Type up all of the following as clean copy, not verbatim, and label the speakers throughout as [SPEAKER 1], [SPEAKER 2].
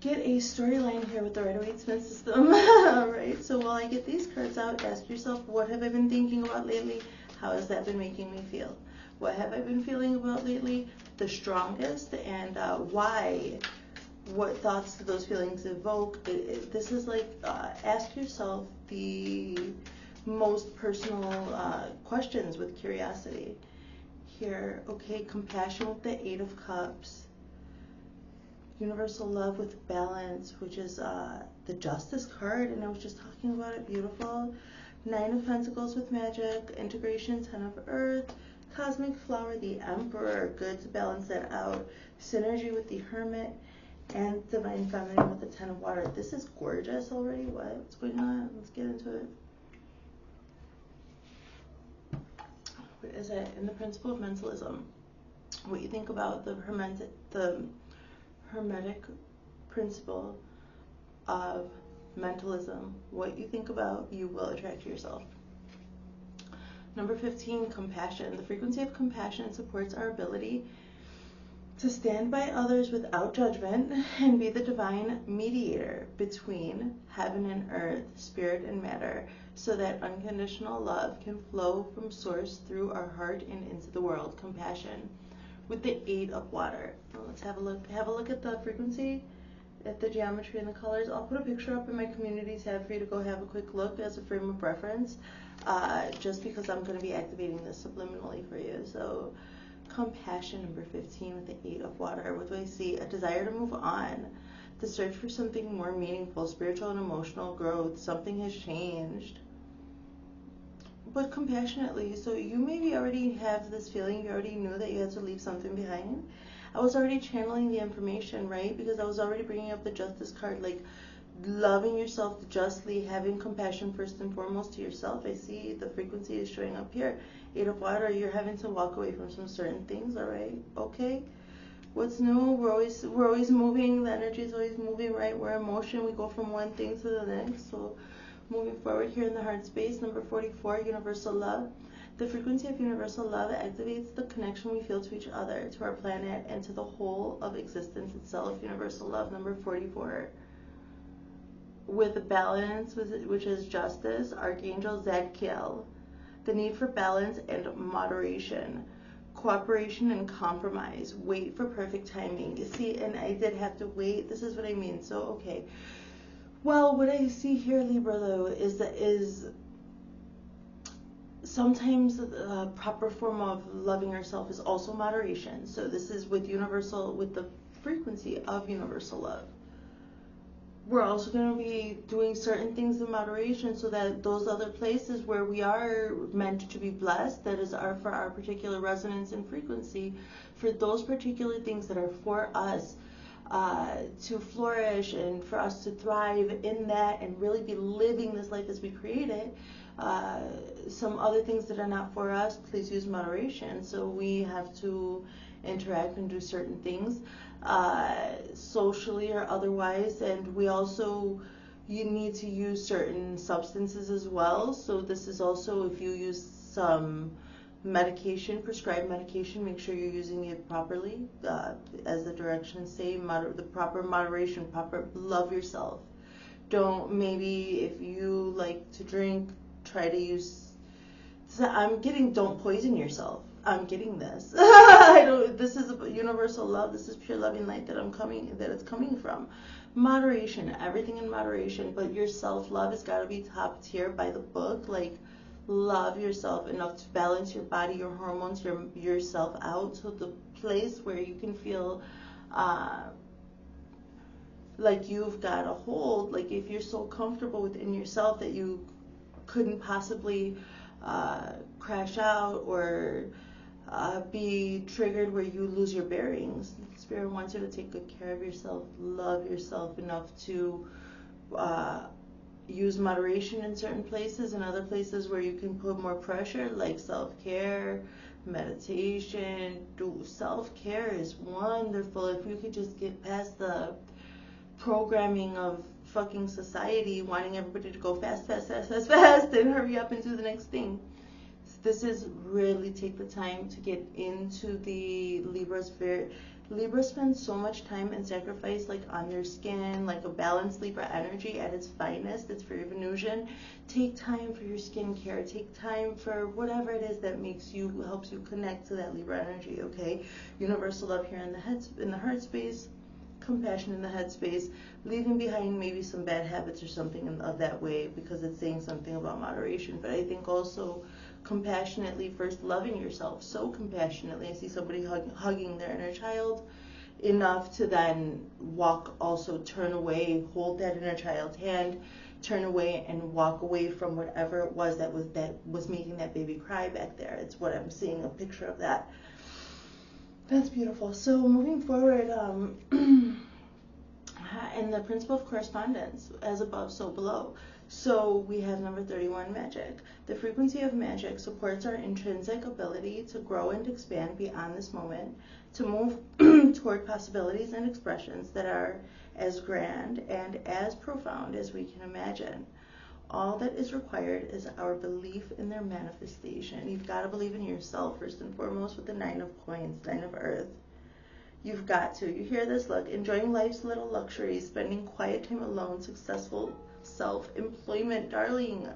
[SPEAKER 1] get a storyline here with the Rider-Waite-Smith system. Right? So while I get these cards out, ask yourself, what have I been thinking about lately? How has that been making me feel? What have I been feeling about lately the strongest, and why? What thoughts do those feelings evoke? This is like, ask yourself the most personal questions with curiosity. Here, okay, compassion with the 8 of Cups. Universal love with balance, which is the Justice card, and I was just talking about it, beautiful. 9 of Pentacles with magic, integration, 10 of Earth, cosmic flower, the Emperor, good to balance that out. Synergy with the Hermit, and divine feminine with the 10 of Water. This is gorgeous already. What's going on? Let's get into it. What is it? In the principle of mentalism, what you think about the Hermetic principle of mentalism, what you think about, you will attract to yourself. Number 15, compassion. The frequency of compassion supports our ability to stand by others without judgment and be the divine mediator between heaven and earth, spirit and matter, so that unconditional love can flow from source through our heart and into the world. Compassion with the 8 of Water. Well, let's have a look. Have a look at the frequency, at the geometry and the colors. I'll put a picture up in my community tab for you to go have a quick look as a frame of reference, just because I'm going to be activating this subliminally for you. So compassion, number 15 with the 8 of Water. What do I see? A desire to move on, the search for something more meaningful, spiritual and emotional growth. Something has changed, but compassionately. So you maybe already have this feeling, you already knew that you had to leave something behind. I was already channeling the information, right? Because I was already bringing up the Justice card, like loving yourself justly, having compassion first and foremost to yourself. I see the frequency is showing up here. 8 of Water, you're having to walk away from some certain things, all right? Okay. What's new? We're always moving. The energy is always moving, right? We're in motion. We go from one thing to the next. So moving forward here in the heart space, number 44, universal love. The frequency of universal love activates the connection we feel to each other, to our planet, and to the whole of existence itself. Universal love, number 44. With balance, which is justice, Archangel Zadkiel. The need for balance and moderation. Cooperation and compromise. Wait for perfect timing. You see, and I did have to wait. This is what I mean. So, okay. Well, what I see here, Libra, though, is sometimes the proper form of loving ourselves is also moderation. So this is with the frequency of universal love. We're also going to be doing certain things in moderation, so that those other places where we are meant to be blessed, that is for our particular resonance and frequency, for those particular things that are for us to flourish and for us to thrive in that and really be living this life as we create it. Some other things that are not for us, please use moderation. So we have to interact and do certain things socially or otherwise, and you need to use certain substances as well. So this is also, if you use some medication, prescribed medication, make sure you're using it properly, as the directions say, the proper moderation, proper love yourself. Don't, maybe if you like to drink, try to use, don't poison yourself. I'm getting this. This is universal love. This is pure loving light that it's coming from. Moderation, everything in moderation, but your self-love has got to be top tier by the book. Like, love yourself enough to balance your body, your hormones, yourself out to the place where you can feel like you've got a hold. Like, if you're so comfortable within yourself that you couldn't possibly crash out or be triggered where you lose your bearings. Spirit wants you to take good care of yourself, love yourself enough to use moderation in certain places, and other places where you can put more pressure, like self-care, meditation. Self-care is wonderful. If you could just get past the programming of fucking society wanting everybody to go fast and hurry up and do the next thing. This is really take the time to get into the Libra spirit Libra spends so much time and sacrifice like on their skin, like a balanced Libra energy at its finest. It's for Venusian. Take time for your skincare. Take time for whatever it is that makes you, helps you connect to that Libra energy, okay? Universal love here in the heart space, compassion in the head space, leaving behind maybe some bad habits or something of that way, because it's saying something about moderation. But I think also compassionately, first loving yourself so compassionately. I see somebody hugging their inner child enough to then turn away, hold that inner child's hand, turn away and walk away from whatever it was that was making that baby cry back there. It's what I'm seeing, a picture of that. That's beautiful. So moving forward, in the principle of correspondence, as above, so below. So we have number 31, magic. The frequency of magic supports our intrinsic ability to grow and expand beyond this moment, to move toward possibilities and expressions that are as grand and as profound as we can imagine. All that is required is our belief in their manifestation. You've got to believe in yourself first and foremost with the 9 of coins, 9 of earth. You've got to. You hear this? Look, enjoying life's little luxuries, spending quiet time alone, successful self-employment, darling.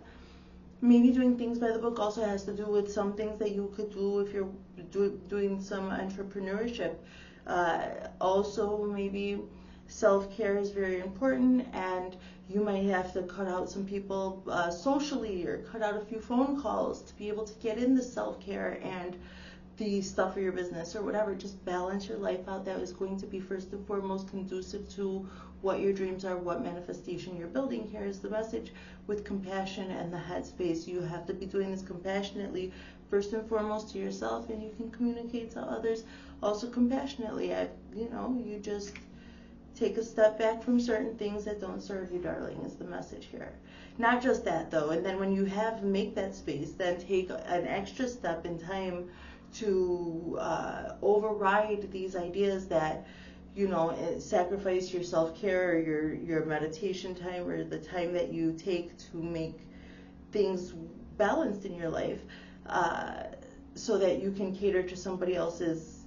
[SPEAKER 1] Maybe doing things by the book also has to do with some things that you could do if you're doing some entrepreneurship. Also, maybe self-care is very important, and you might have to cut out some people socially, or cut out a few phone calls to be able to get in the self-care and the stuff for your business or whatever. Just balance your life out. That is going to be first and foremost conducive to what your dreams are, what manifestation you're building. Here is the message with compassion and the headspace. You have to be doing this compassionately, first and foremost to yourself, and you can communicate to others also compassionately. You just take a step back from certain things that don't serve you, darling, is the message here. Not just that, though. And then when you make that space, then take an extra step in time to override these ideas that, sacrifice your self-care, or your meditation time, or the time that you take to make things balanced in your life, so that you can cater to somebody else's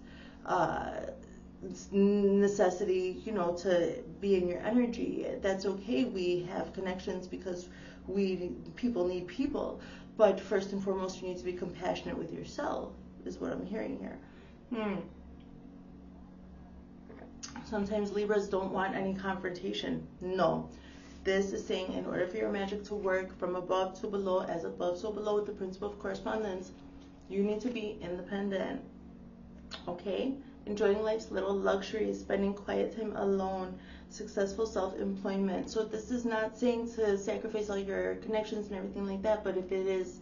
[SPEAKER 1] necessity, to be in your energy. That's okay. We have connections because people need people. But first and foremost, you need to be compassionate with yourself, is what I'm hearing here. Sometimes Libras don't want any confrontation. No. This is saying, in order for your magic to work from above to below, as above so below with the principle of correspondence, you need to be independent. Okay? Enjoying life's little luxuries, spending quiet time alone, successful self-employment. So this is not saying to sacrifice all your connections and everything like that, but if it is,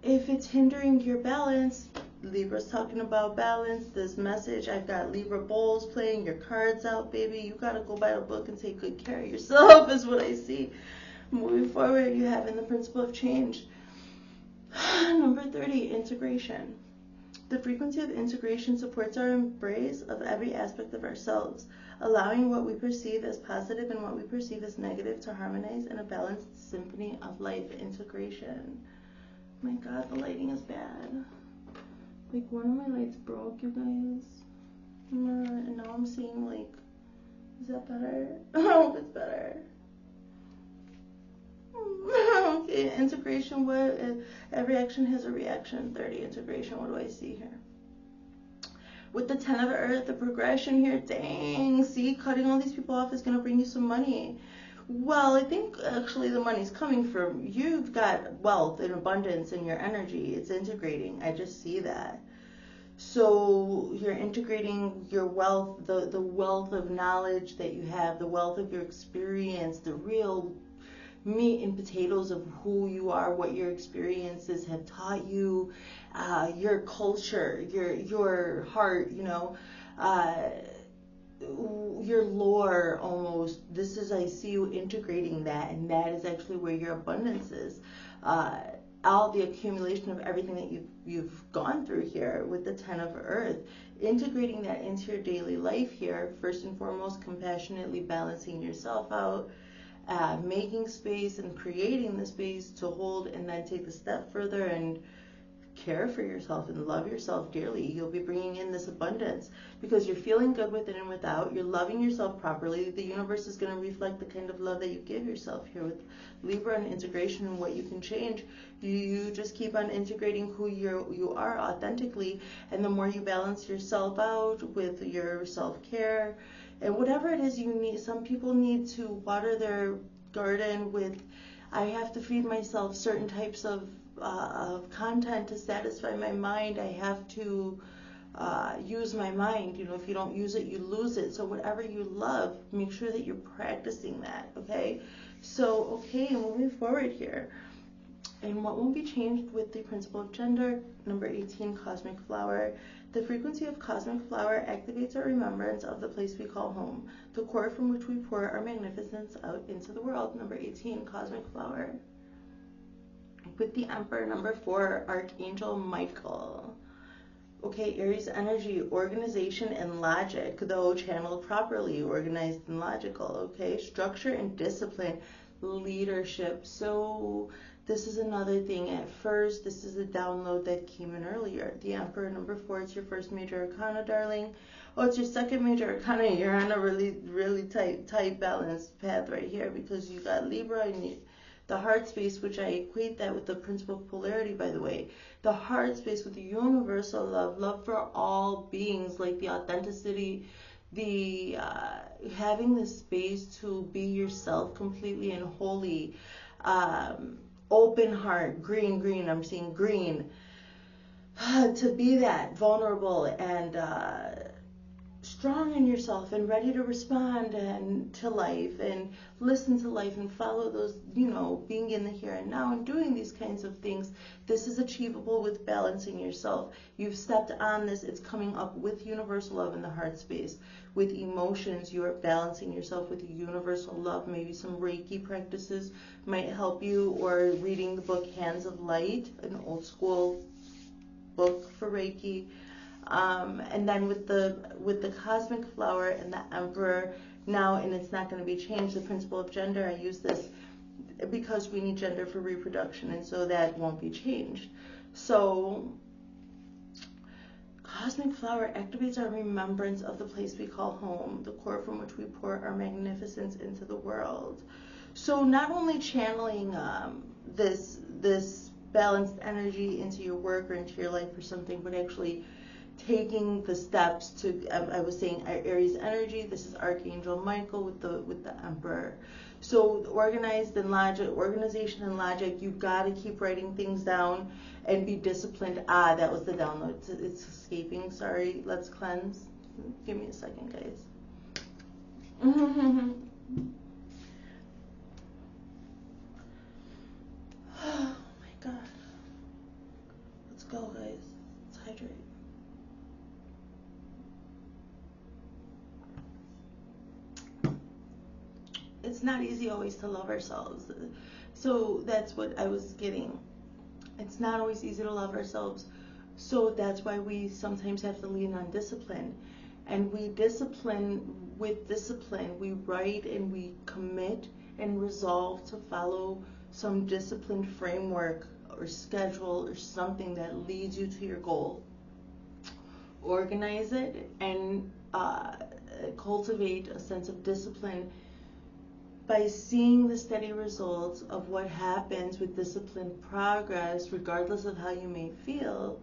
[SPEAKER 1] if it's hindering your balance, Libra's talking about balance. This message, I've got Libra bowls playing, your cards out, baby. You gotta go buy a book and take good care of yourself, is what I see. Moving forward, you have in the principle of change. Number 30, integration. The frequency of integration supports our embrace of every aspect of ourselves, allowing what we perceive as positive and what we perceive as negative to harmonize in a balanced symphony of life. Integration. My God, the lighting is bad. Like, one of my lights broke, you guys. And now I'm seeing, is that better? I hope it's better. Okay, integration. Every action has a reaction. 30, integration. What do I see here? With the 10 of earth, the progression here. Dang, see, cutting all these people off is going to bring you some money. Well, I think actually the money's coming from, you've got wealth and abundance in your energy. It's integrating. I just see that. So you're integrating your wealth, the wealth of knowledge that you have, the wealth of your experience, the real meat and potatoes of who you are, what your experiences have taught you, your culture, your heart, your lore almost. This is, I see you integrating that, and that is actually where your abundance is. All the accumulation of everything that you've gone through here with the 10 of earth, integrating that into your daily life here, first and foremost, compassionately balancing yourself out, making space and creating the space to hold and then take the step further and care for yourself and love yourself dearly. You'll be bringing in this abundance because you're feeling good within and without. You're loving yourself properly. The universe is going to reflect the kind of love that you give yourself here with Libra and integration and what you can change. You just keep on integrating who you are authentically, and the more you balance yourself out with your self-care and whatever it is you need. Some people need to water their garden with, I have to feed myself certain types of content to satisfy my mind. I have to use my mind. If you don't use it, you lose it. So whatever you love, make sure that you're practicing that, okay? So, okay, moving forward here. And what won't be changed with the principle of gender, number 18, cosmic flower. The frequency of cosmic flower activates our remembrance of the place we call home, the core from which we pour our magnificence out into the world, number 18, cosmic flower. With the Emperor, number 4, Archangel Michael. Okay, Aries energy, organization and logic, though channeled properly, organized and logical. Okay, structure and discipline, leadership. So this is another thing. At first, this is a download that came in earlier. The Emperor, number 4, it's your first major arcana, darling. Oh, it's your second major arcana. You're on a really tight balanced path right here because you got Libra and the heart space, which I equate that with the principle of polarity, by the way. The heart space with the universal love for all beings, like the authenticity, the having the space to be yourself completely and wholly, open heart, green, I'm seeing green, to be that vulnerable and strong in yourself and ready to respond and to life and listen to life and follow those, being in the here and now and doing these kinds of things. This is achievable with balancing yourself. You've stepped on this. It's coming up with universal love in the heart space. With emotions, you are balancing yourself with universal love. Maybe some Reiki practices might help you, or reading the book Hands of Light, an old school book for Reiki. And then with the cosmic flower and the Emperor now, and it's not going to be changed, the principle of gender, I use this because we need gender for reproduction, and so that won't be changed. So cosmic flower activates our remembrance of the place we call home, the core from which we pour our magnificence into the world. So not only channeling this balanced energy into your work or into your life or something, but actually taking the steps to, I was saying Aries energy, this is Archangel Michael with the Emperor. So organization and logic, you've got to keep writing things down and be disciplined. That was the download. It's escaping. Sorry. Let's cleanse. Give me a second, guys. Oh my God. Let's go, guys. Let's hydrate. It's not easy always to love ourselves. So that's what I was getting. It's not always easy to love ourselves. So that's why we sometimes have to lean on discipline. And we discipline with discipline. We write and we commit and resolve to follow some disciplined framework or schedule or something that leads you to your goal. Organize it and cultivate a sense of discipline by seeing the steady results of what happens with disciplined progress, regardless of how you may feel.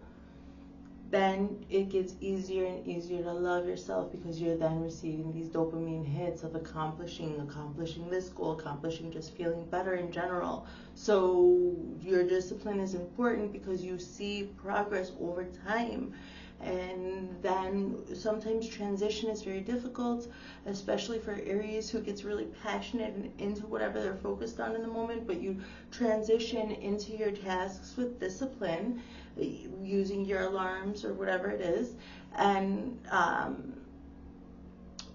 [SPEAKER 1] Then it gets easier and easier to love yourself because you're then receiving these dopamine hits of accomplishing this goal, accomplishing just feeling better in general. So your discipline is important because you see progress over time. And then sometimes transition is very difficult, especially for Aries who gets really passionate and into whatever they're focused on in the moment, but you transition into your tasks with discipline, using your alarms or whatever it is, and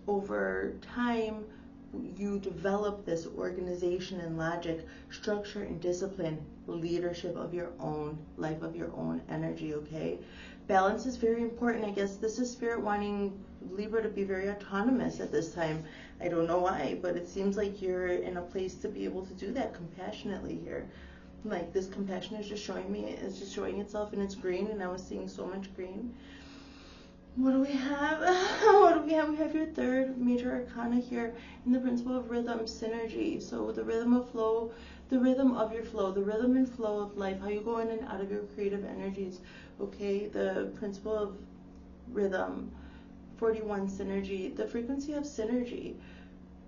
[SPEAKER 1] over time you develop this organization and logic, structure and discipline, leadership of your own life, of your own energy, okay? Balance is very important. I guess this is Spirit wanting Libra to be very autonomous at this time. I don't know why, but it seems like you're in a place to be able to do that compassionately here. Like this compassion is just showing me, it's just showing itself, and it's green, and I was seeing so much green. What do we have? What do we have? We have your third major arcana here in the principle of rhythm, synergy. So the rhythm of flow, the rhythm of your flow, the rhythm and flow of life, how you go in and out of your creative energies. Okay, the principle of rhythm, 41, synergy. The frequency of synergy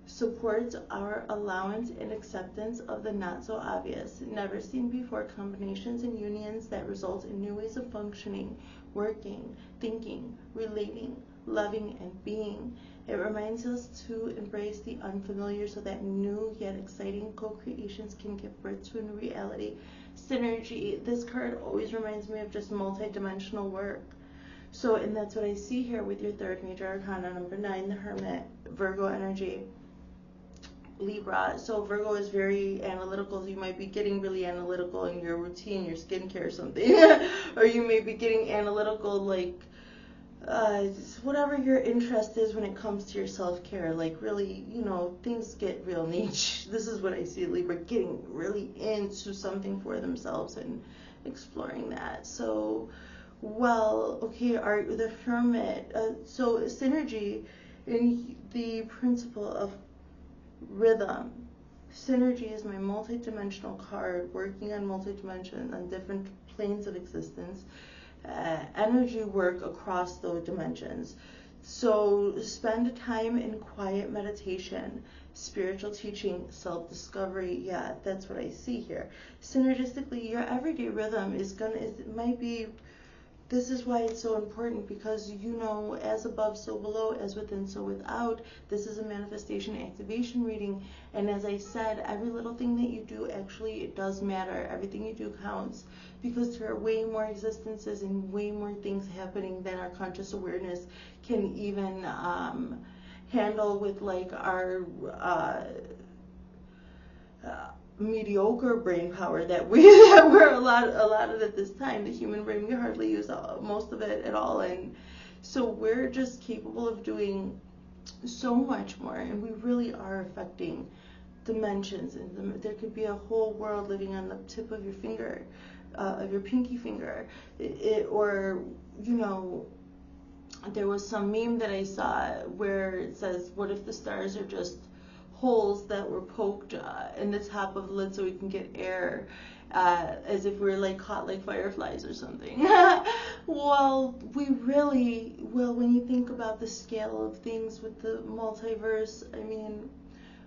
[SPEAKER 1] supports our allowance and acceptance of the not so obvious, never seen before combinations and unions that result in new ways of functioning, working, thinking, relating, loving, and being. It reminds us to embrace the unfamiliar so that new yet exciting co-creations can give birth to a new reality. Synergy. This card always reminds me of just multi-dimensional work. So, and that's what I see here with your third major arcana, number 9, the Hermit, Virgo energy. Libra. So Virgo is very analytical. So you might be getting really analytical in your routine, your skincare or something. Or you may be getting analytical like whatever your interest is when it comes to your self-care. Like really, you know, things get real niche. This is what I see Libra getting really into something for themselves and exploring that. So, well, okay, the Hermit. So synergy in the principle of rhythm. Synergy is my multi-dimensional card, working on multi-dimension, on different planes of existence, energy work across those dimensions. So spend time in quiet meditation, spiritual teaching, self-discovery. Yeah, that's what I see here. Synergistically, your everyday rhythm might be. This is why it's so important, because you know, as above, so below, as within, so without. This is a manifestation activation reading. And as I said, every little thing that you do, actually, it does matter. Everything you do counts, because there are way more existences and way more things happening than our conscious awareness can even handle with like our mediocre brain power that we're a lot of at this time. The human brain, we hardly use most of it at all, and so we're just capable of doing so much more, and we really are affecting dimensions, and there could be a whole world living on the tip of your finger, of your pinky finger, or you know, there was some meme that I saw where it says, what if the stars are just holes that were poked in the top of the lid so we can get air, as if we're like caught like fireflies or something. Well, when you think about the scale of things with the multiverse, I mean,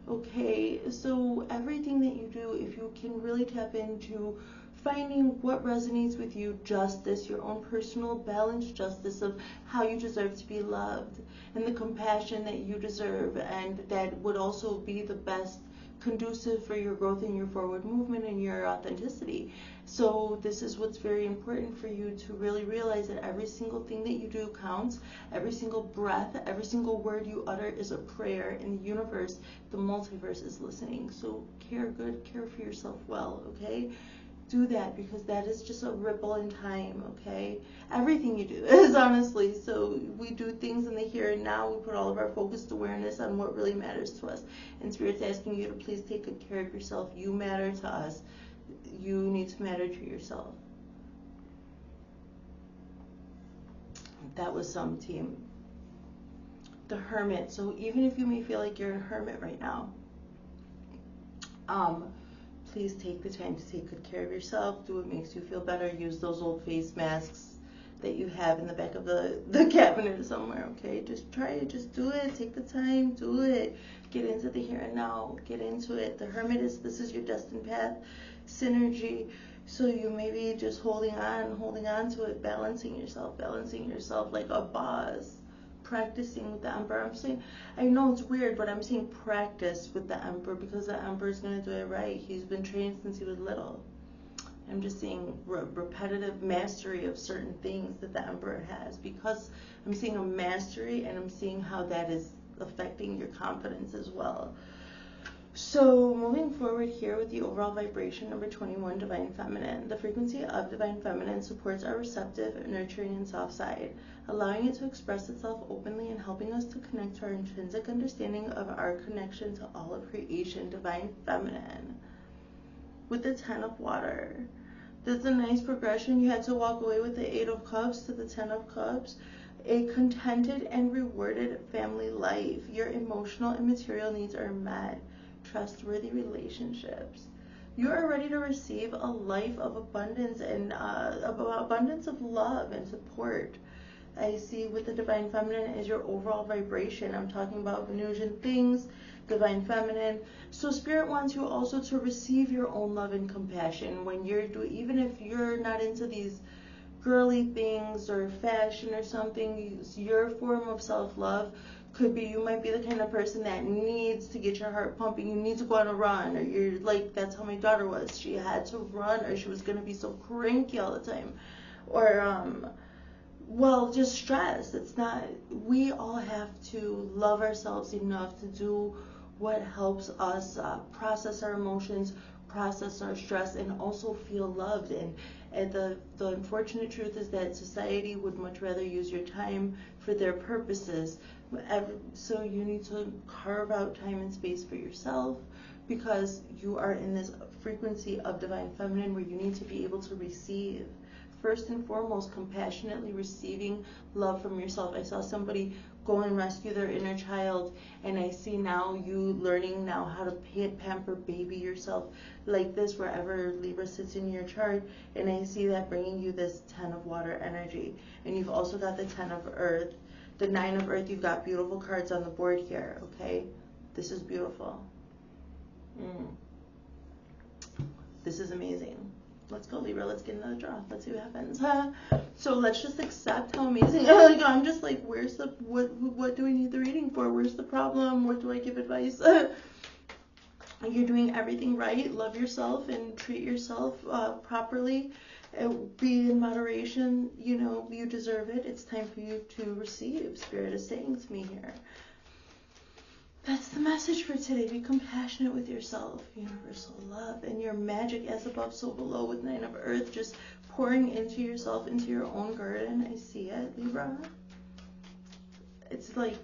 [SPEAKER 1] okay, so everything that you do, if you can really tap into finding what resonates with you, justice, your own personal balanced justice of how you deserve to be loved, and the compassion that you deserve, and that would also be the best conducive for your growth and your forward movement and your authenticity. So this is what's very important for you to really realize, that every single thing that you do counts. Every single breath, every single word you utter is a prayer, and the universe, the multiverse is listening. So care for yourself well, okay? Do that, because that is just a ripple in time, okay? Everything you do is, honestly. So we do things in the here and now. We put all of our focused awareness on what really matters to us. And Spirit's asking you to please take good care of yourself. You matter to us. You need to matter to yourself. That was some team. The Hermit. So even if you may feel like you're a hermit right now, please take the time to take good care of yourself. Do what makes you feel better. Use those old face masks that you have in the back of the cabinet somewhere, okay? Just try it. Just do it. Take the time. Do it. Get into the here and now. Get into it. The Hermit this is your destined path. Synergy. So you may be just holding on to it, balancing yourself like a boss. Practicing with the Emperor. I know it's weird, but I'm saying practice with the Emperor, because the Emperor is going to do it right. He's been trained since he was little. I'm just seeing repetitive mastery of certain things that the Emperor has, because I'm seeing a mastery, and I'm seeing how that is affecting your confidence as well. So moving forward here with the overall vibration, number 21, Divine Feminine. The frequency of Divine Feminine supports our receptive, nurturing, and soft side, allowing it to express itself openly and helping us to connect to our intrinsic understanding of our connection to all of creation. Divine Feminine. with the 10 of water. That's a nice progression. You had to walk away with the 8 of cups to the 10 of cups. A contented and rewarded family life. Your emotional and material needs are met. Trustworthy relationships. You are ready to receive a life of abundance and abundance of love and support. I see with the Divine Feminine as your overall vibration. I'm talking about Venusian things, Divine Feminine. So Spirit wants you also to receive your own love and compassion when you're doing, even if you're not into these girly things or fashion or something, your form of self-love could be, you might be the kind of person that needs to get your heart pumping, you need to go on a run, or you're like, that's how my daughter was, she had to run or she was going to be so cranky all the time, or well, just stress. It's not, we all have to love ourselves enough to do what helps us process our emotions, process our stress, and also feel loved. And the unfortunate truth is that society would much rather use your time for their purposes. So you need to carve out time and space for yourself, because you are in this frequency of Divine Feminine where you need to be able to receive. First and foremost, compassionately receiving love from yourself. I saw somebody go and rescue their inner child, and I see now you learning now how to pamper baby yourself like this wherever Libra sits in your chart, and I see that bringing you this 10 of water energy. And you've also got the 10 of earth, the 9 of earth. You've got beautiful cards on the board here, okay? This is beautiful. This is amazing. Let's go, Libra. Let's get another draw. Let's see what happens. So let's just accept how amazing. Like, I'm just like, where's the, what do we need the reading for? Where's the problem? What do I give advice? You're doing everything right. Love yourself and treat yourself properly. Be in moderation. You know, you deserve it. It's time for you to receive. Spirit is saying to me here. That's the message for today. Be compassionate with yourself. Universal love. And your magic as above, so below, with 9 of earth just pouring into yourself, into your own garden. I see it, Libra. It's like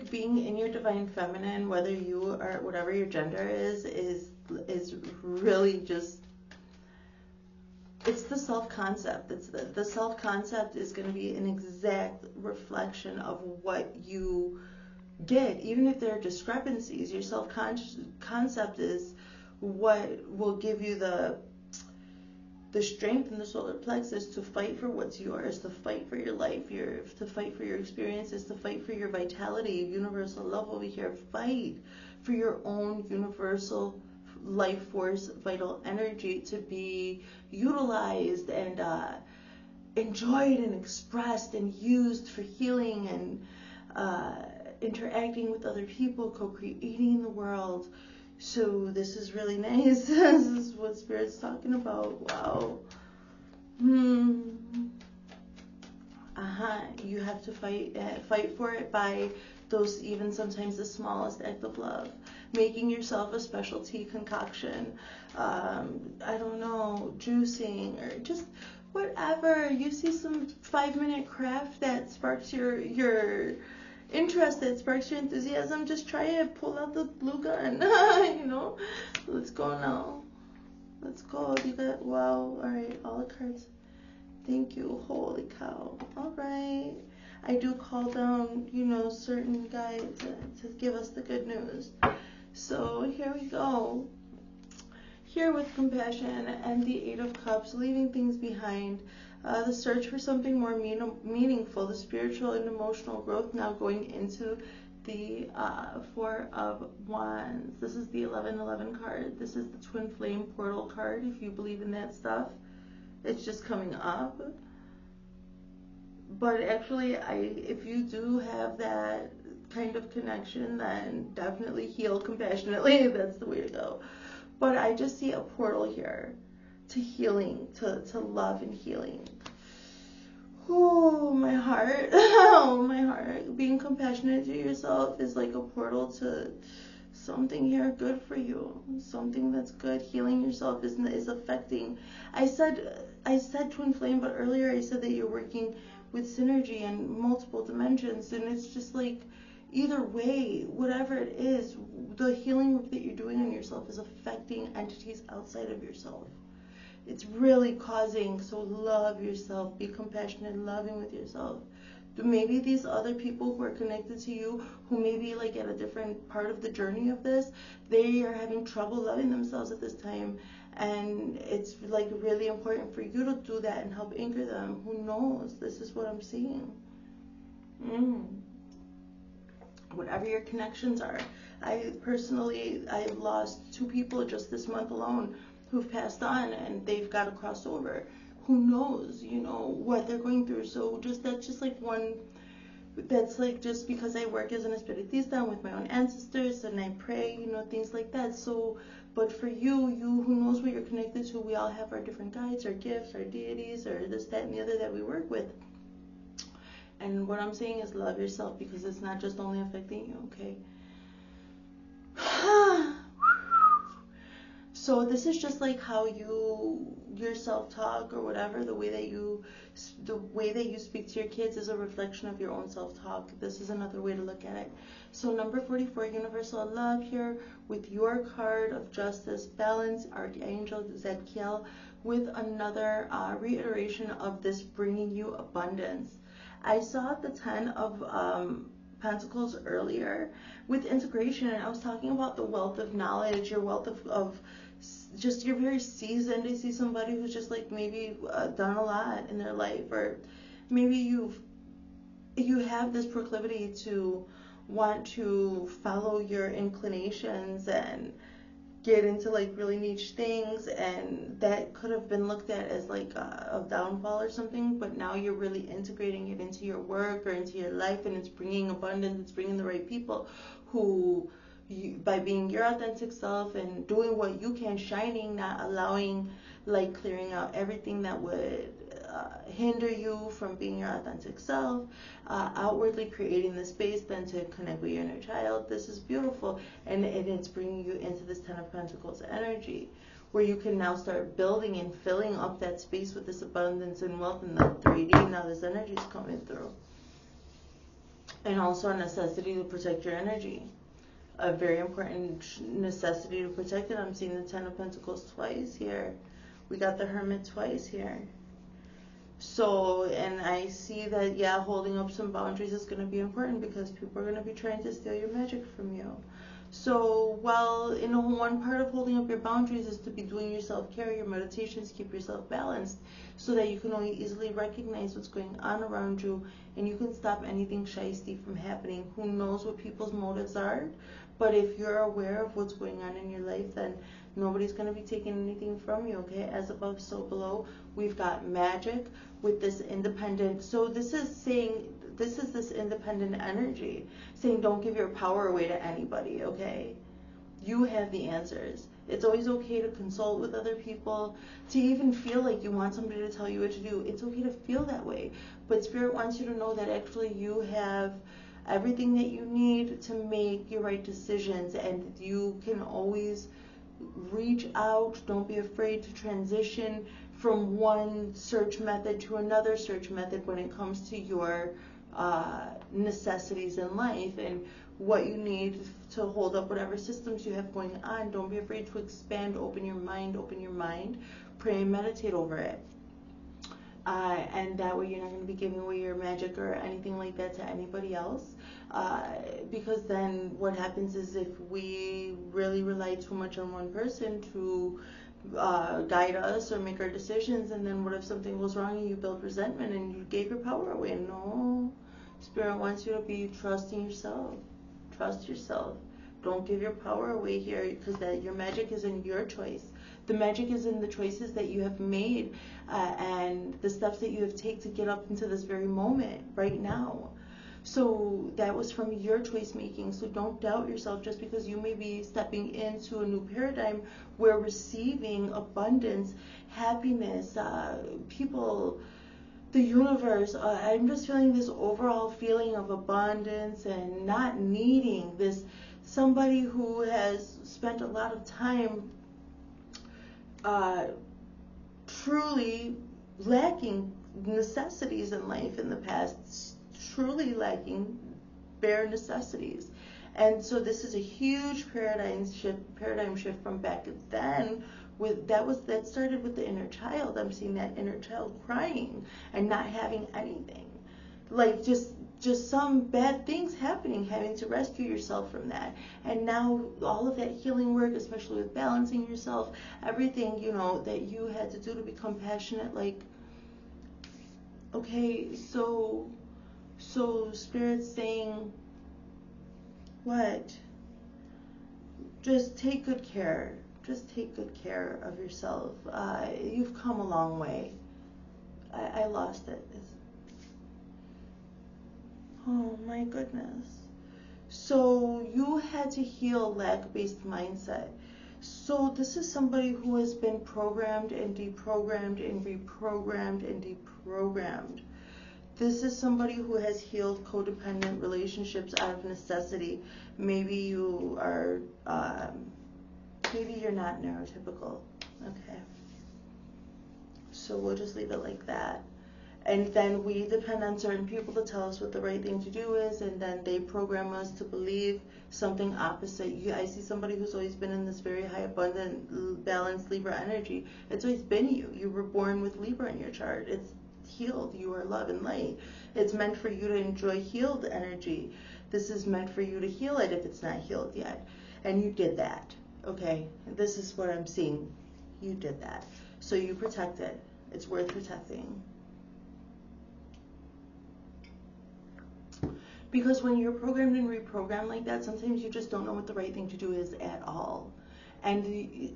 [SPEAKER 1] being in your Divine Feminine, whether you are, whatever your gender is really just, it's the self-concept. It's the self-concept is going to be an exact reflection of what you did. Even if there are discrepancies, your self-concept is what will give you the strength in the solar plexus to fight for what's yours, to fight for your life, to fight for your experiences, to fight for your vitality, universal love over here. Fight for your own universal life force, vital energy to be utilized and enjoyed and expressed and used for healing and interacting with other people, co-creating the world. So this is really nice. This is what Spirit's talking about. Wow. You have to fight for it by those, even sometimes the smallest act of love. Making yourself a specialty concoction, I don't know, juicing, or just whatever. You see some 5-minute craft that sparks your interest, that sparks your enthusiasm, just try it. Pull out the glue gun. Let's go now. Let's go. You got, wow. All right, all the cards. Thank you. Holy cow. All right. I do call down, certain guides to give us the good news. So here we go. Here with compassion and the 8 of cups, leaving things behind. The search for something more meaningful, the spiritual and emotional growth, now going into the 4 of wands. This is the 1111 card. This is the twin flame portal card. If you believe in that stuff, it's just coming up. But actually, if you do have that kind of connection, then definitely heal compassionately. That's the way to go. But I just see a portal here to healing, to love and healing. Oh, my heart. Oh, my heart. Being compassionate to yourself is like a portal to something here good for you. Something that's good. Healing yourself is affecting. I said twin flame, but earlier I said that you're working with synergy and multiple dimensions, and it's just like, Either way, whatever it is, the healing work that you're doing on yourself is affecting entities outside of yourself. It's really causing, so love yourself, be compassionate and loving with yourself. Maybe these other people who are connected to you, who may be like at a different part of the journey of this, they are having trouble loving themselves at this time. And it's like really important for you to do that and help anchor them. Who knows? This is what I'm seeing. Whatever your connections are. I've lost 2 people just this month alone who've passed on, and they've got to cross over. Who knows, what they're going through. So that's just like one, that's like just because I work as an espiritista with my own ancestors and I pray, things like that. So, but for you who knows what you're connected to, we all have our different guides, our gifts, our deities, or this, that, and the other that we work with. And what I'm saying is love yourself, because it's not just only affecting you, okay? So this is just like how your self-talk or whatever, the way that you speak to your kids is a reflection of your own self-talk. This is another way to look at it. So number 44, universal love here with your card of justice, balance, Archangel Zadkiel, with another reiteration of this bringing you abundance. I saw the 10 of Pentacles earlier with integration, and I was talking about the wealth of knowledge, your wealth of just, you're very seasoned. I see somebody who's just like maybe done a lot in their life, or maybe you have this proclivity to want to follow your inclinations and get into like really niche things, and that could have been looked at as like a downfall or something, but now you're really integrating it into your work or into your life, and it's bringing abundance, it's bringing the right people who, by being your authentic self and doing what you can, shining, not allowing, like clearing out everything that would hinder you from being your authentic self, outwardly creating the space then to connect with your inner child. This is beautiful, and it's bringing you into this 10 of Pentacles energy, where you can now start building and filling up that space with this abundance and wealth in the 3D. Now this energy is coming through, and also a necessity to protect your energy. A very important necessity to protect it. I'm seeing the 10 of Pentacles twice here. We got the Hermit twice here. So, and I see that, yeah, holding up some boundaries is going to be important, because people are going to be trying to steal your magic from you. So, while one part of holding up your boundaries is to be doing your self-care, your meditations, keep yourself balanced, so that you can only easily recognize what's going on around you, and you can stop anything shiesty from happening. Who knows what people's motives are? But if you're aware of what's going on in your life, then nobody's going to be taking anything from you, okay? As above, so below. We've got magic with this independent. So this is saying, this is this independent energy saying don't give your power away to anybody, okay? You have the answers. It's always okay to consult with other people, to even feel like you want somebody to tell you what to do. It's okay to feel that way. But Spirit wants you to know that actually you have everything that you need to make your right decisions, and you can always reach out. Don't be afraid to transition from one search method to another search method when it comes to your necessities in life and what you need to hold up whatever systems you have going on. Don't be afraid to expand, open your mind, pray and meditate over it. And that way you're not going to be giving away your magic or anything like that to anybody else. Because then what happens is, if we really rely too much on one person to guide us or make our decisions, and then what if something goes wrong and you build resentment and you gave your power away? No. Spirit wants you to be trusting yourself. Trust yourself. Don't give your power away here, because that your magic is in your choice. The magic is in the choices that you have made and the steps that you have taken to get up into this very moment right now. So that was from your choice making. So don't doubt yourself just because you may be stepping into a new paradigm where receiving abundance, happiness, people, the universe. I'm just feeling this overall feeling of abundance and not needing this. Somebody who has spent a lot of time truly lacking necessities in life in the past, truly lacking bare necessities. And so this is a huge paradigm shift from back then. That started with the inner child. I'm seeing that inner child crying and not having anything, like just some bad things happening, having to rescue yourself from that. And now all of that healing work, especially with balancing yourself, everything, you know, that you had to do to become passionate, like, okay, so Spirit's saying, what? Just take good care. Just take good care of yourself. You've come a long way. I lost it. Oh my goodness. So you had to heal lack-based mindset. So this is somebody who has been programmed and deprogrammed and reprogrammed and deprogrammed. This is somebody who has healed codependent relationships out of necessity. Maybe you are, maybe you're not neurotypical. Okay. So we'll just leave it like that. And then we depend on certain people to tell us what the right thing to do is, and then they program us to believe something opposite. I see somebody who's always been in this very high, abundant, balanced Libra energy. It's always been you. You were born with Libra in your chart. It's healed. You are love and light. It's meant for you to enjoy healed energy. This is meant for you to heal it if it's not healed yet. And you did that. Okay? This is what I'm seeing. You did that. So you protect it. It's worth protecting. Because when you're programmed and reprogrammed like that, sometimes you just don't know what the right thing to do is at all. And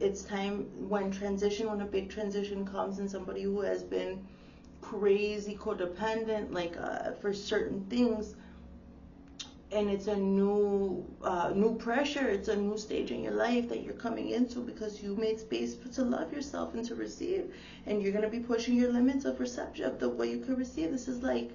[SPEAKER 1] it's time when a big transition comes, and somebody who has been crazy codependent, like for certain things, and it's a new pressure, it's a new stage in your life that you're coming into because you made space to love yourself and to receive, and you're going to be pushing your limits of reception of the way you can receive. This is like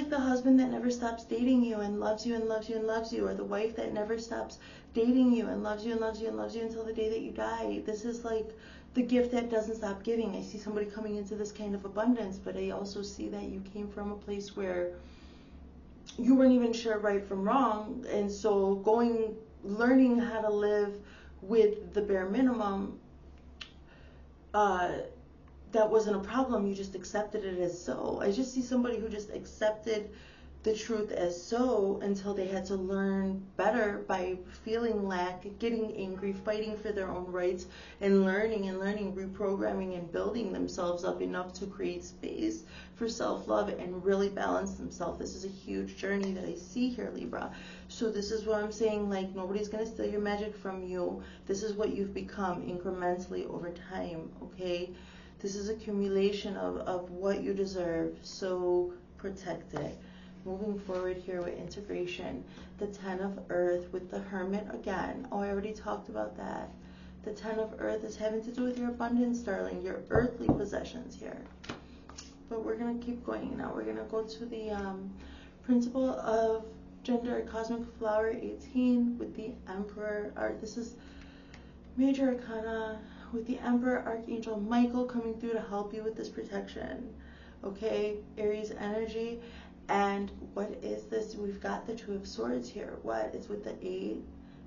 [SPEAKER 1] the husband that never stops dating you and loves you and loves you and loves you, or the wife that never stops dating you and loves you and loves you and loves you until the day that you die. This is like the gift that doesn't stop giving. I see somebody coming into this kind of abundance, but I also see that you came from a place where you weren't even sure right from wrong, and so learning how to live with the bare minimum, that wasn't a problem. You just accepted it as so. I just see somebody who just accepted the truth as so until they had to learn better by feeling lack, getting angry, fighting for their own rights, and learning, reprogramming and building themselves up enough to create space for self-love and really balance themselves. This is a huge journey that I see here, Libra. So this is what I'm saying, like, nobody's going to steal your magic from you. This is what you've become incrementally over time, okay? This is accumulation of what you deserve, so protect it. Moving forward here with integration, the 10 of Earth with the Hermit again. Oh, I already talked about that. The 10 of Earth is having to do with your abundance, darling, your earthly possessions here. But we're going to keep going now. We're going to go to the principle of gender, cosmic flower 18 with the Emperor. This is major arcana with the Emperor, Archangel Michael coming through to help you with this protection. Okay, Aries energy. And what is this? We've got the 2 of Swords here. What? It's with the 8.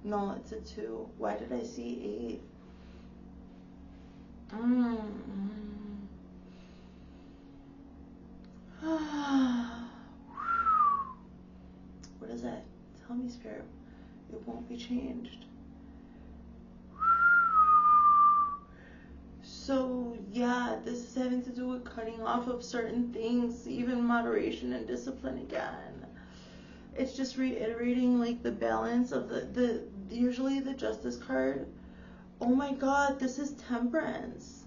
[SPEAKER 1] No, it's a 2. Why did I see 8? What is that? Tell me, Spirit. It won't be changed. So yeah, this is having to do with cutting off of certain things, even moderation and discipline again. It's just reiterating like the balance of the usually the Justice card. Oh my God, this is Temperance.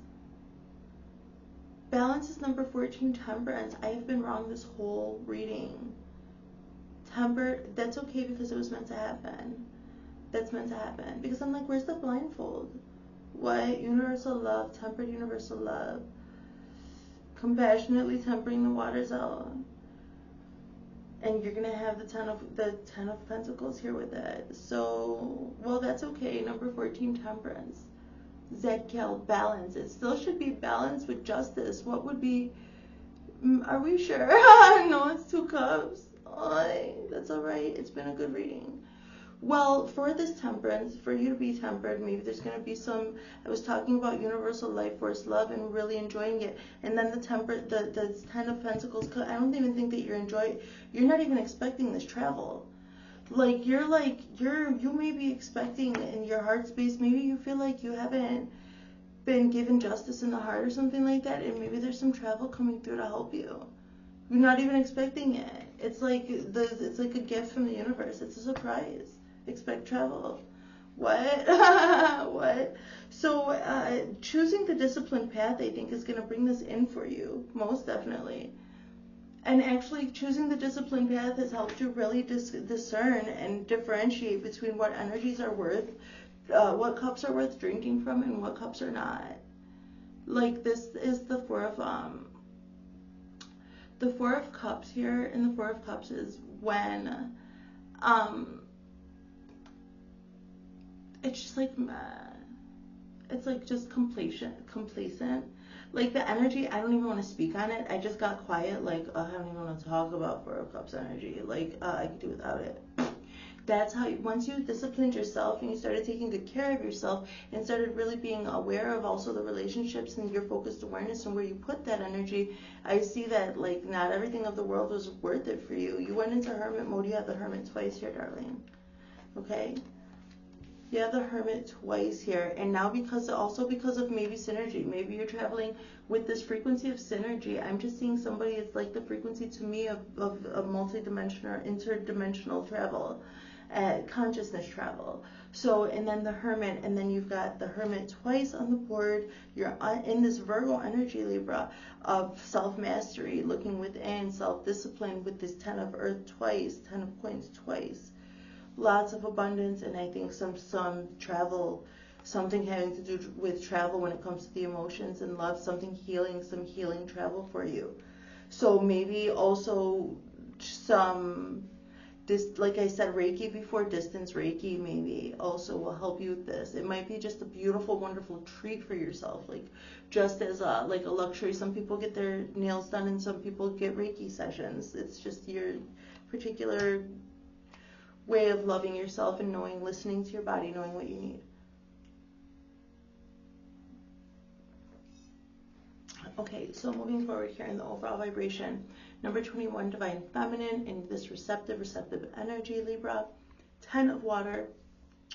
[SPEAKER 1] Balance is number 14, Temperance. I have been wrong this whole reading. Tempered, that's okay because it was meant to happen. That's meant to happen. Because I'm like, where's the blindfold? What? Universal love, tempered universal love. Compassionately tempering the waters out. And you're going to have the 10 of Pentacles here with it. So, well, that's okay. Number 14, Temperance. Zedkiel, balance. It still should be balanced with justice. What would be... Are we sure? No, it's 2 cups. That's all right. It's been a good reading. Well, for this temperance, for you to be tempered, maybe there's going to be some, I was talking about universal life force love and really enjoying it. And then the 10 of Pentacles, I don't even think that you're not even expecting this travel. You may be expecting in your heart space, maybe you feel like you haven't been given justice in the heart or something like that. And maybe there's some travel coming through to help you. You're not even expecting it. It's like a gift from the universe. It's a surprise. Expect travel. What? What? So choosing the disciplined path, I think, is going to bring this in for you, most definitely. And actually choosing the disciplined path has helped you really discern and differentiate between what energies are worth, what cups are worth drinking from, and what cups are not. Like, this is the Four of Cups here, and the Four of Cups is when it's just like, it's like just complacent. Like the energy, I don't even want to speak on it. I just got quiet, like, I don't even want to talk about Four of Cups energy. Like, I could do without it. That's how, once you disciplined yourself and you started taking good care of yourself and started really being aware of also the relationships and your focused awareness and where you put that energy, I see that, like, not everything of the world was worth it for you. You went into hermit mode. You have the Hermit twice here, darling. Okay? You have the Hermit twice here, and now because of maybe synergy, maybe you're traveling with this frequency of synergy. I'm just seeing somebody, it's like the frequency to me of multidimensional, interdimensional travel, consciousness travel. So, and then the Hermit, and then you've got the Hermit twice on the board. You're in this Virgo energy, Libra, of self-mastery, looking within, self-discipline, with this 10 of Earth twice, 10 of Coins twice. Lots of abundance, and I think some travel, something having to do with travel when it comes to the emotions and love, some healing travel for you. So maybe also some, like I said, Reiki before, distance Reiki maybe also will help you with this. It might be just a beautiful, wonderful treat for yourself, like just as like a luxury. Some people get their nails done and some people get Reiki sessions. It's just your particular way of loving yourself and knowing, listening to your body, knowing what you need. Okay, so moving forward here in the overall vibration, number 21, Divine Feminine, in this receptive energy, Libra, 10 of Water.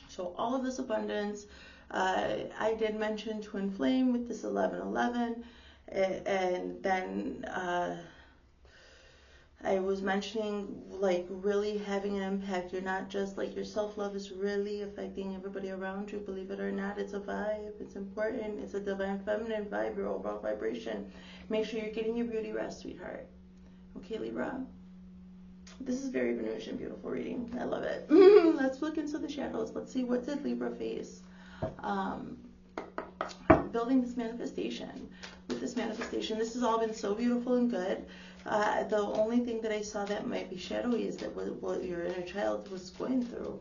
[SPEAKER 1] So all of this abundance. I did mention Twin Flame with this 1111, and then I was mentioning, like, really having an impact. You're not just, like, your self-love is really affecting everybody around you. Believe it or not, it's a vibe. It's important. It's a Divine Feminine vibe, your overall vibration. Make sure you're getting your beauty rest, sweetheart. Okay, Libra? This is very Venusian, beautiful reading. I love it. Let's look into the shadows. Let's see, what did Libra face? Building this manifestation. With this manifestation, this has all been so beautiful and good. The only thing that I saw that might be shadowy is that what your inner child was going through.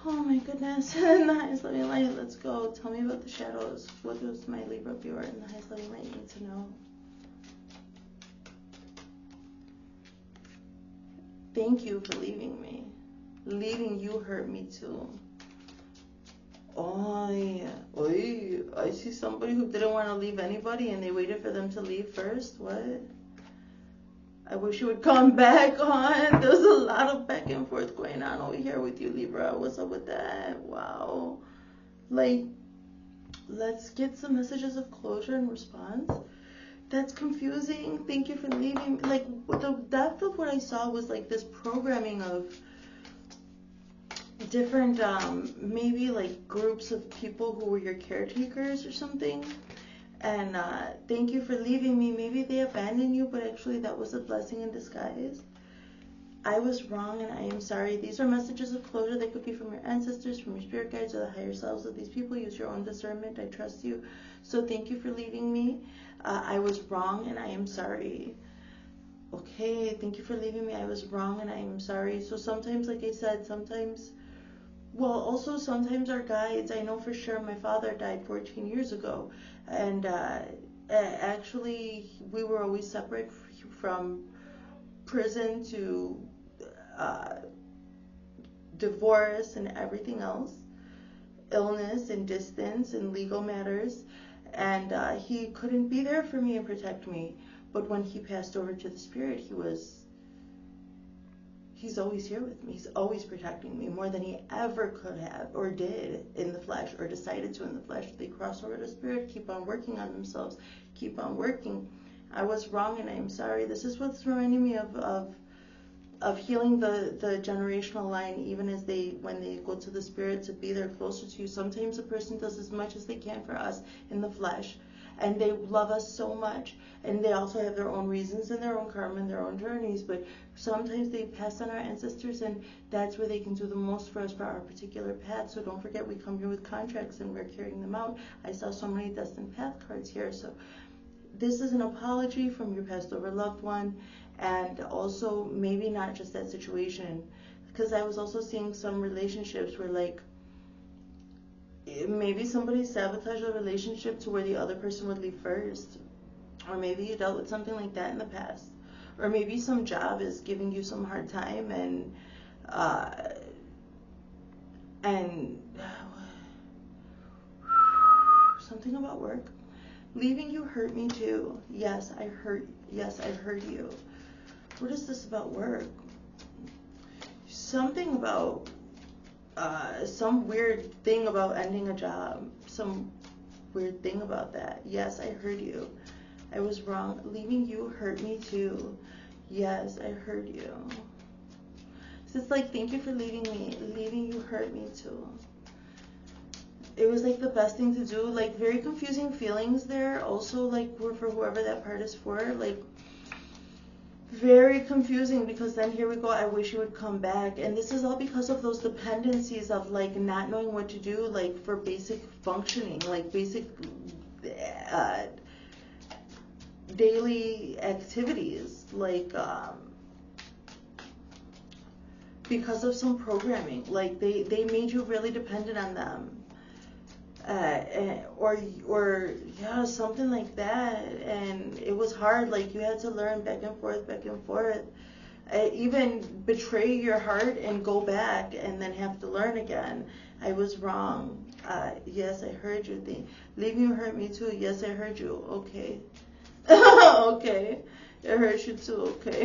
[SPEAKER 1] Oh my goodness. In the highest loving light, let's go. Tell me about the shadows. What does my Libra viewer in the highest loving light need to know? Thank you for leaving me. Leaving you hurt me too. Oh, I see somebody who didn't want to leave anybody and they waited for them to leave first. What? I wish you would come back on. There's a lot of back and forth going on over here with you, Libra. What's up with that? Wow. Like, let's get some messages of closure and response. That's confusing. Thank you for leaving. Like, the depth of what I saw was like this programming of different, maybe like groups of people who were your caretakers or something. And thank you for leaving me. Maybe they abandoned you, but actually that was a blessing in disguise. I was wrong and I am sorry. These are messages of closure. They could be from your ancestors, from your spirit guides, or the higher selves of these people. Use your own discernment. I trust you. So thank you for leaving me. I was wrong and I am sorry. Okay, thank you for leaving me. I was wrong and I am sorry. So sometimes, like I said, sometimes our guides, I know for sure my father died 14 years ago. And actually, we were always separate from prison to divorce and everything else, illness and distance and legal matters, and he couldn't be there for me and protect me. But when he passed over to the spirit, he's always here with me. He's always protecting me more than he ever could have or did in the flesh or decided to in the flesh. They cross over to spirit, keep on working on themselves, keep on working. I was wrong and I'm sorry. This is what's reminding me of healing the generational line, even as when they go to the spirit to be there closer to you. Sometimes a person does as much as they can for us in the flesh, and they love us so much, and they also have their own reasons and their own karma and their own journeys, but sometimes they pass on our ancestors, and that's where they can do the most for us for our particular path. So don't forget, we come here with contracts and we're carrying them out. I saw so many destined path cards here. So this is an apology from your passed over loved one, and also maybe not just that situation, because I was also seeing some relationships where, like, maybe somebody sabotaged a relationship to where the other person would leave first, or maybe you dealt with something like that in the past, or maybe some job is giving you some hard time, and something about work. Leaving you hurt me too. Yes, I heard you. What is this about work? Something about some weird thing about ending a job. Some weird thing about that. Yes, I heard you. I was wrong. Leaving you hurt me too. Yes, I heard you. So it's like, thank you for leaving me. Leaving you hurt me too. It was like the best thing to do. Like, very confusing feelings there. Also, like, for whoever that part is for. Like, very confusing, because then here we go, I wish you would come back. And this is all because of those dependencies of, like, not knowing what to do, like, for basic functioning, like basic daily activities, like, because of some programming. Like, they made you really dependent on them. Or yeah, something like that, and it was hard. Like, you had to learn back and forth, even betray your heart and go back and then have to learn again. I was wrong. Yes, I heard you. Leaving you hurt me too. Yes, I heard you. Okay. Okay, it hurt you too. Okay.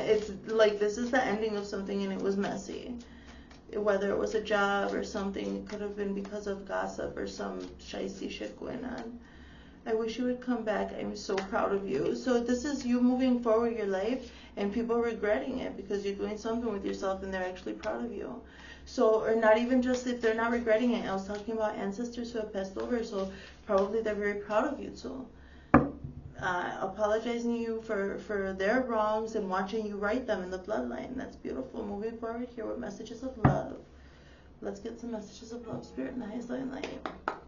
[SPEAKER 1] It's like, this is the ending of something, and it was messy. Whether it was a job or something, it could have been because of gossip or some shicey shit going on. I wish you would come back. I'm so proud of you. So this is you moving forward your life, and people regretting it because you're doing something with yourself and they're actually proud of you. So, or not even just if they're not regretting it. I was talking about ancestors who have passed over, so probably they're very proud of you too. Apologizing to you for their wrongs and watching you right them in the bloodline. That's beautiful. Moving forward here with messages of love. Let's get some messages of love. Spirit in the highest light and light.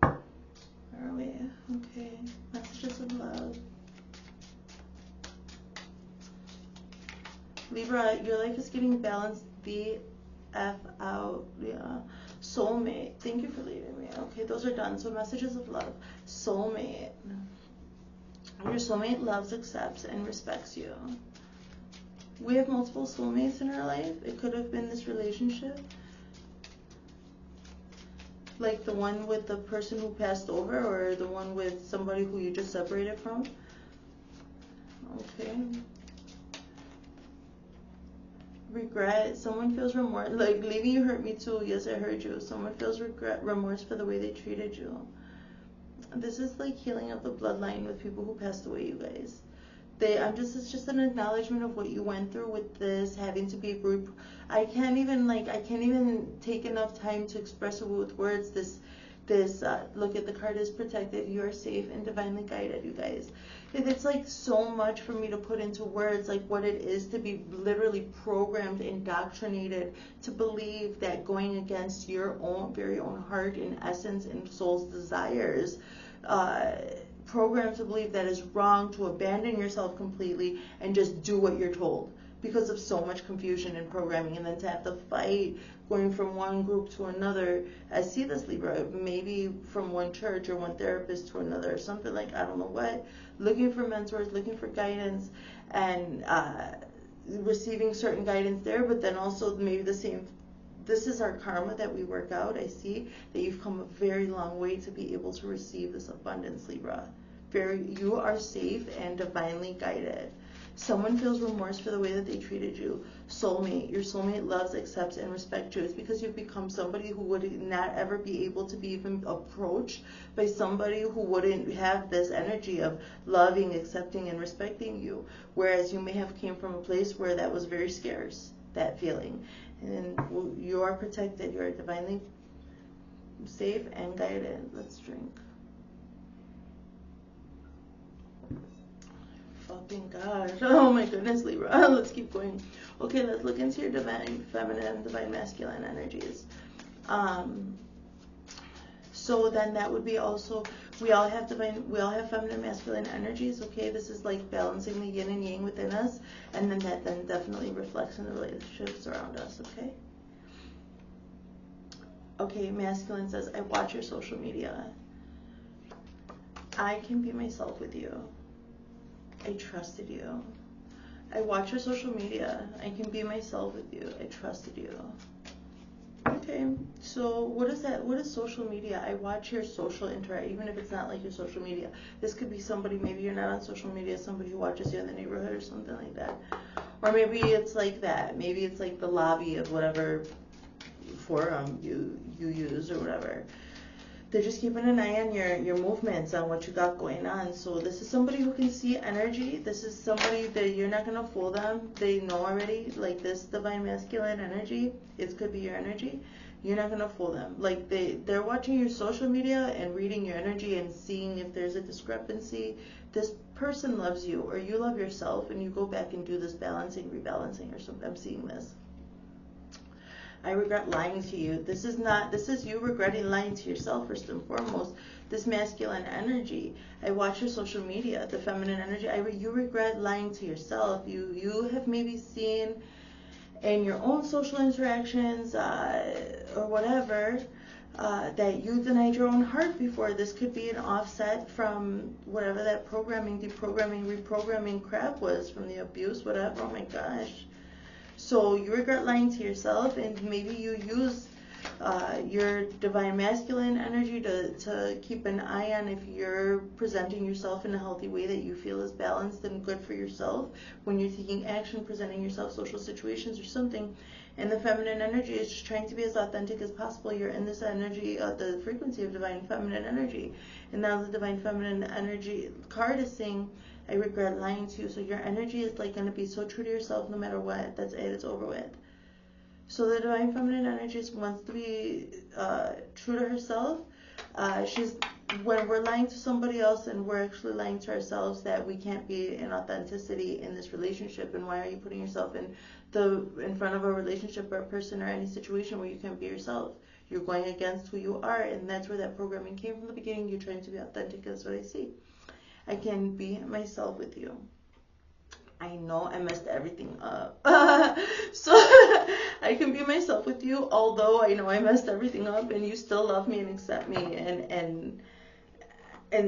[SPEAKER 1] Where are we? Okay. Messages of love. Libra, your life is getting balanced. BF out. Yeah. Soulmate. Thank you for leaving me. Okay, those are done. So messages of love. Soulmate. Your soulmate loves, accepts, and respects you. We have multiple soulmates in our life. It could have been this relationship. Like the one with the person who passed over, or the one with somebody who you just separated from. Okay. Regret. Someone feels remorse. Like, leaving you hurt me too. Yes, I heard you. Someone feels remorse for the way they treated you. This is like healing of the bloodline with people who passed away, you guys. It's just an acknowledgement of what you went through with this, having to be I can't even take enough time to express it with words. Look at the card is protected. You are safe and divinely guided, you guys. It's like so much for me to put into words, like what it is to be literally programmed, indoctrinated to believe that going against your own very own heart and essence and soul's desires, programmed to believe that is wrong, to abandon yourself completely and just do what you're told because of so much confusion and programming, and then to have to fight going from one group to another. I see this, Libra, maybe from one church or one therapist to another or something, like, I don't know what, looking for mentors, looking for guidance, and receiving certain guidance there, but then also maybe the same, this is our karma that we work out. I see that you've come a very long way to be able to receive this abundance, Libra. You are safe and divinely guided. Someone feels remorse for the way that they treated you. Soulmate. Your soulmate loves, accepts, and respects you. It's because you've become somebody who would not ever be able to be even approached by somebody who wouldn't have this energy of loving, accepting, and respecting you. Whereas you may have came from a place where that was very scarce, that feeling. And you are protected. You are divinely safe and guided. Let's drink. Oh, thank God. Oh my goodness, Libra. Let's keep going. Okay, let's look into your divine feminine, divine masculine energies. So then that would be also, we all have feminine, masculine energies. Okay, this is like balancing the yin and yang within us, and then that then definitely reflects in the relationships around us. Okay. Okay, masculine says, I watch your social media. I can be myself with you. I trusted you. I watch your social media. I can be myself with you. I trusted you. Okay, so what is that? What is social media? I watch your social interaction, even if it's not like your social media. This could be somebody, maybe you're not on social media, somebody who watches you in the neighborhood or something like that. Or maybe it's like that. Maybe it's like the lobby of whatever forum you use or whatever. They're just keeping an eye on your movements, on what you got going on. So this is somebody who can see energy. This is somebody that you're not going to fool them. They know already, like this divine masculine energy, it could be your energy. You're not going to fool them. Like they're watching your social media and reading your energy and seeing if there's a discrepancy. This person loves you, or you love yourself, and you go back and do this balancing, rebalancing or something. I'm seeing this. I regret lying to you. This is you regretting lying to yourself first and foremost. This masculine energy. I watch your social media, the feminine energy. You regret lying to yourself. You have maybe seen in your own social interactions or whatever that you denied your own heart before. This could be an offset from whatever that programming, deprogramming, reprogramming crap was from the abuse, whatever. Oh my gosh. So you regret lying to yourself, and maybe you use your divine masculine energy to keep an eye on if you're presenting yourself in a healthy way that you feel is balanced and good for yourself when you're taking action, presenting yourself social situations or something. And the feminine energy is just trying to be as authentic as possible. You're in this energy, the frequency of divine feminine energy. And now the divine feminine energy card is saying, I regret lying to you. So your energy is like going to be so true to yourself no matter what. That's it. It's over with. So the divine feminine energy just wants to be true to herself. When we're lying to somebody else and we're actually lying to ourselves that we can't be in authenticity in this relationship, and why are you putting yourself in front of a relationship or a person or any situation where you can't be yourself? You're going against who you are, and that's where that programming came from the beginning. You're trying to be authentic. That's what I see. I can be myself with you. I know I messed everything up. So I can be myself with you, although I know I messed everything up, and you still love me and accept me, and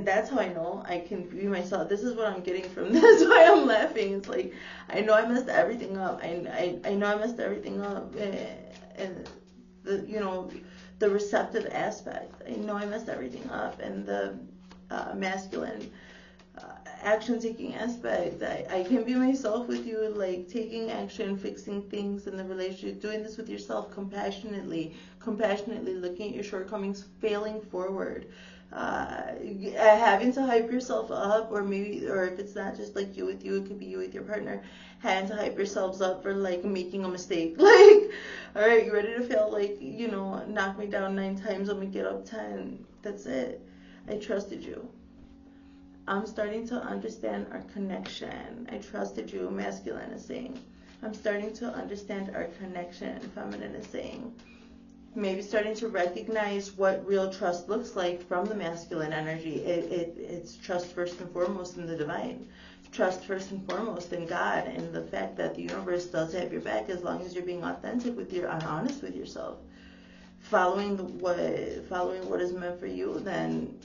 [SPEAKER 1] that's how I know I can be myself. This is what I'm getting from this. That's why I'm laughing. It's like, I know I messed everything up. I know I messed everything up, and the receptive aspect. I know I messed everything up, and the masculine action-taking aspect. I can be myself with you, like taking action, fixing things in the relationship, doing this with yourself compassionately looking at your shortcomings, failing forward, having to hype yourself up, or if it's not just like you with you, it could be you with your partner, having to hype yourselves up for like making a mistake. Like, all right, you ready to fail? Like, knock me down 9 times, let me get up 10. That's it. I trusted you. I'm starting to understand our connection. I trusted you, masculine is saying. I'm starting to understand our connection, feminine is saying. Maybe starting to recognize what real trust looks like from the masculine energy. It's trust first and foremost in the divine. Trust first and foremost in God, and the fact that the universe does have your back as long as you're being authentic and honest with yourself. Following what is meant for you, then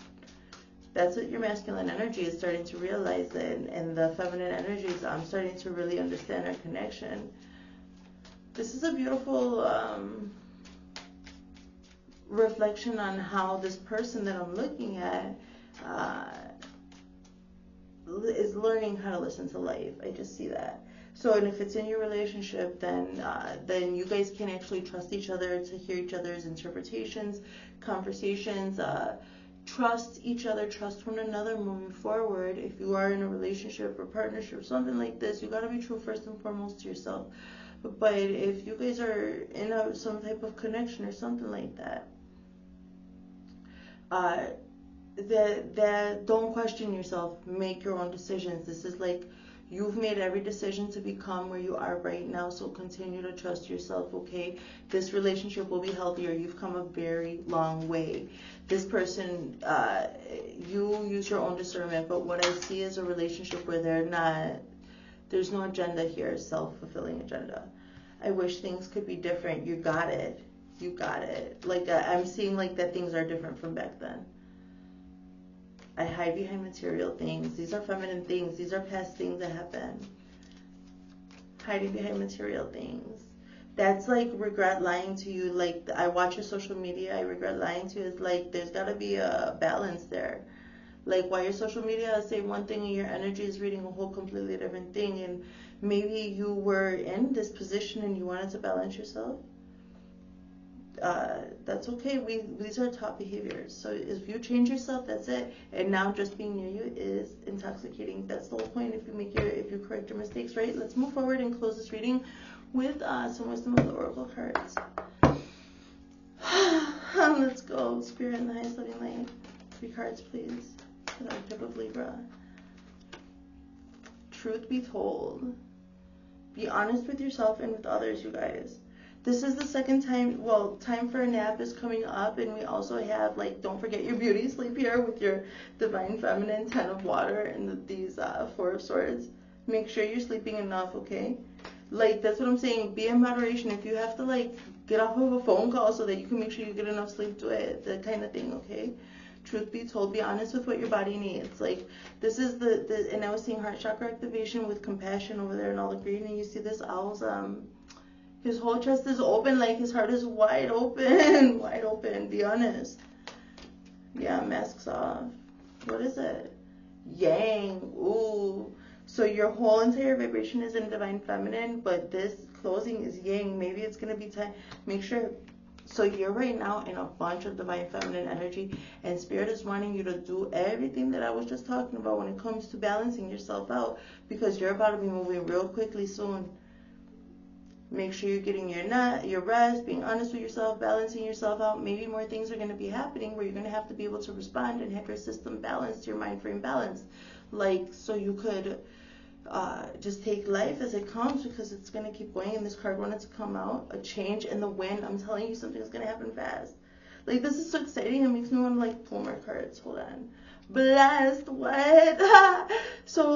[SPEAKER 1] That's what your masculine energy is starting to realize, and the feminine energies, I'm starting to really understand our connection. This is a beautiful reflection on how this person that I'm looking at is learning how to listen to life. I just see that. So, and if it's in your relationship, then you guys can actually trust each other to hear each other's interpretations, conversations, trust each other, trust one another moving forward. If you are in a relationship or partnership, something like this, you got to be true first and foremost to yourself. But if you guys are in some type of connection or something like that, that don't question yourself. Make your own decisions. This is like you've made every decision to become where you are right now, so continue to trust yourself, okay? This relationship will be healthier. You've come a very long way. This person, you use your own discernment, but what I see is a relationship where there's no agenda here, self-fulfilling agenda. I wish things could be different. You got it. You got it. Like, I'm seeing like that things are different from back then. I hide behind material things. These are feminine things. These are past things that have been. Hiding behind material things. That's like regret lying to you. Like, I watch your social media. I regret lying to you. It's like there's got to be a balance there. Like, while your social media is saying one thing and your energy is reading a whole completely different thing. And maybe you were in this position and you wanted to balance yourself. That's okay. These are top behaviors. So if you change yourself, that's it. And now just being near you is intoxicating. That's the whole point. If you correct your mistakes, right? Let's move forward and close this reading with some wisdom of the oracle cards. Let's go. Spirit in the highest loving light. 3 cards, please. For the archetype of Libra. Truth be told. Be honest with yourself and with others, you guys. This is the second time, time for a nap is coming up, and we also have, like, don't forget your beauty sleep here with your divine feminine 10 of water and these 4 of swords. Make sure you're sleeping enough, okay? Like, that's what I'm saying. Be in moderation. If you have to, like, get off of a phone call so that you can make sure you get enough sleep, do it. That kind of thing, okay? Truth be told, be honest with what your body needs. Like, this is and I was seeing heart chakra activation with compassion over there and all the green, and you see this owl's, his whole chest is open, like his heart is wide open. Wide open, be honest. Yeah, masks off. What is it? Yang. Ooh. So your whole entire vibration is in divine feminine, but this closing is yang. Maybe it's going to be time. Make sure. So you're right now in a bunch of divine feminine energy, and Spirit is wanting you to do everything that I was just talking about when it comes to balancing yourself out, because you're about to be moving real quickly soon. Make sure you're getting your rest, being honest with yourself, balancing yourself out. Maybe more things are going to be happening where you're going to have to be able to respond and have your system balanced, your mind frame balanced. Like, so you could just take life as it comes, because it's going to keep going. And this card wanted to come out, a change in the wind. I'm telling you, something's going to happen fast. Like, this is so exciting. It makes me want to, like, pull more cards. Hold on. Blessed. What? So,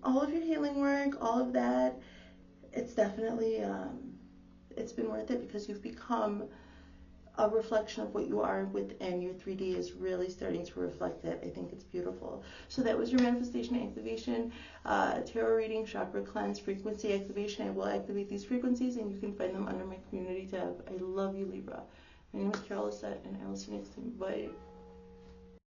[SPEAKER 1] all of your healing work, all of that, it's definitely, it's been worth it, because you've become a reflection of what you are within. Your 3D is really starting to reflect it. I think it's beautiful. So that was your manifestation activation, tarot reading, chakra cleanse, frequency activation. I will activate these frequencies, and you can find them under my community tab. I love you, Libra. My name is Lissett, and I will see you next time. Bye.